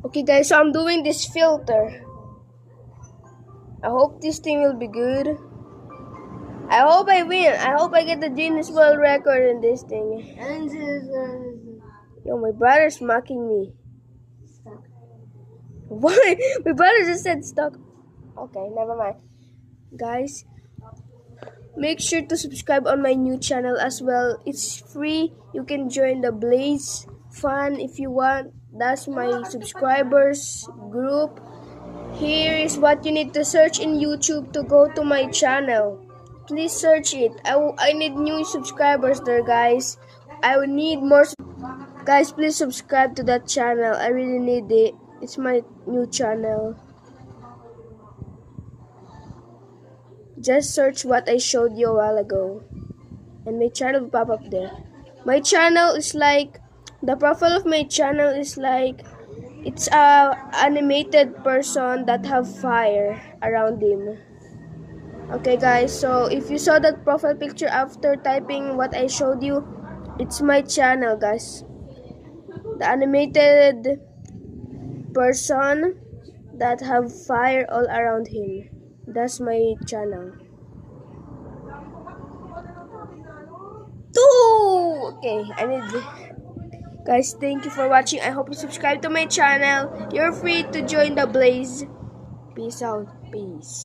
Okay guys, so I'm doing this filter. I hope this thing will be good. I hope I win. I hope I get the Guinness World Record in this thing. Yo, my brother's mocking me. Why? My brother just said stuck. Okay, never mind. Guys, make sure to subscribe on my new channel as well. It's free. You can join the Blaze Fun if you want. That's my subscribers group. Here is what you need to search in YouTube to go to my channel. Please search it. I need new subscribers there, guys. I will need more. Guys, please subscribe to that channel. I really need it. It's my new channel. Just search what I showed you a while ago. And my channel will pop up there. My channel is like, the profile of my channel is like, it's a animated person that have fire around him. Okay guys, so if you saw that profile picture after typing what I showed you, it's my channel guys. The animated person that have fire all around him. That's my channel. Okay, I need. Guys, thank you for watching. I hope you subscribe to my channel. You're free to join the Blaze. Peace out. Peace.